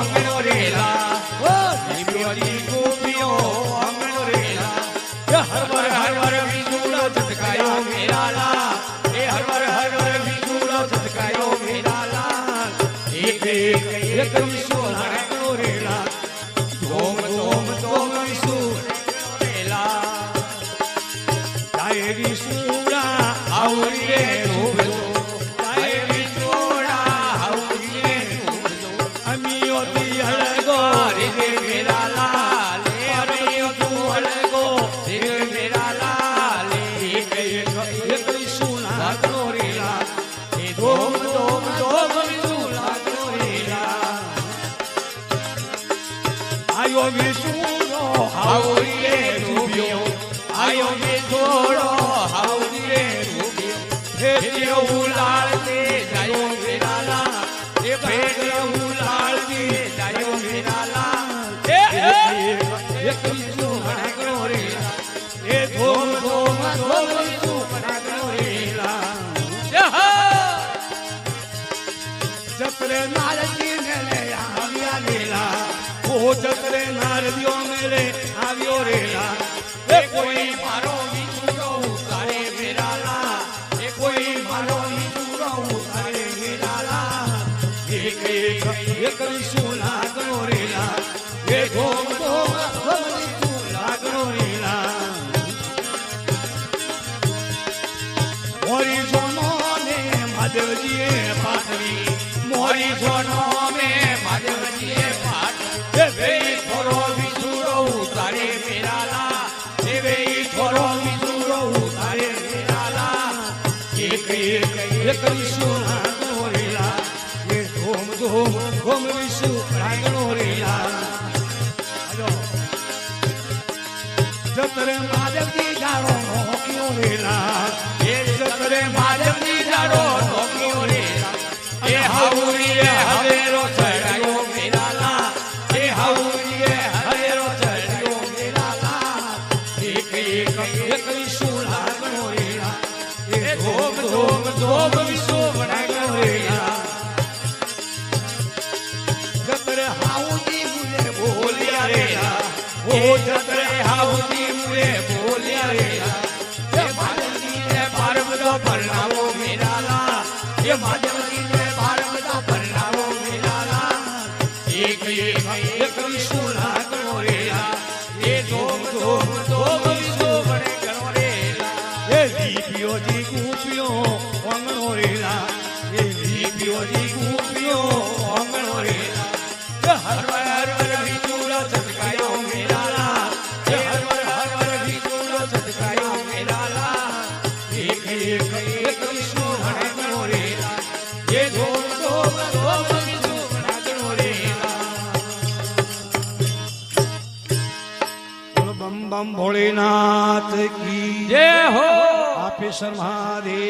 अंगणो रेला दीपियोजी गोपियो अंगणो रेला हर वर विजूड़ो झटकायो मेरा लाल ए हर वर विजूड़ो झटकायो मेरा लाल एक विशु अंगणो रेला धोम धोम धोम विशु रेला जाए विशुड़ा आवरी रे धोबलो जाए विशुड़ा आवरी रे धोबलो अमियो ती हलगो रे मेरा लाल ए अमियो तू हलगो रे मेरा लाल एक विशु अंगणो रेला ए धोम धोम धोम विशु अंगणो रेला आयो विशुड़ो आवरी रे धोबियो आयो विशुड़ो आवरी रे धोबियो भेड़ियो उलाल दे जायो मेरा लाल ए भेड़ियो उलाल दे जायो मेरा लाल एक विशु अंगणो रेला ए धोम धोम धोम विशु अंगणो रेला जतरे नारदी मेले आविया लेला ओ जतरे नारदियों मेले आवियो रेला ए कोई मारो विचूरो उतारे मेरा ला ए कोई मारो विचूरो उतारे मेरा ला एक विशु अंगणो रेला ए धोम धोम धोम विशु अंगणो रेला मोरी जोनो ने महादेवजी पाटवी मोरी जोनो में महादेवजी पाट ए वे थोरो विचूरो उतारे मेरा ला ए वे थोरो विचूरो उतारे मेरा ला एक विशु अंगणो रेला ए धोम धोम धोम विशु अंगणो रेला जतरे महादेवजी जाड़ो नोकियो रेला ए जतरे महादेवजी जाड़ो नोकियो रेला ए हाउरिए हवेरो चढ़ायो मेरा ला ए हाउरिए हवेरो चढ़ायो मेरा ला एक विशु अंगणो रेला ए धोम धोम धोम विशु अंगणो रेला जतरे हाउजी मुझे बोलिया रेला ओ जतरे हाउजी मुझे बोलिया रेला ए महादेवजी ने पार्वतो परनावो मेरा ला ए महादेवजी ने पार्वतो परनावो मेरा ला एक विशु अंगणो रेला ए धोम धोम धोम विशु अंगणो रेला ए दीपियोजी गोपियो अंगणो रेला ए दीपियोजी गोपियो अंगणो रेला हर वर विचूड़ो झटकायो मेरा ला हर वर विचूड़ो झटकायो मेरा ला एक विशु अंगणो रेला ये धोम धोम धोम विशु अंगणो रेला बम बम भोलेनाथ की जय हो। आपे शर्मा दे।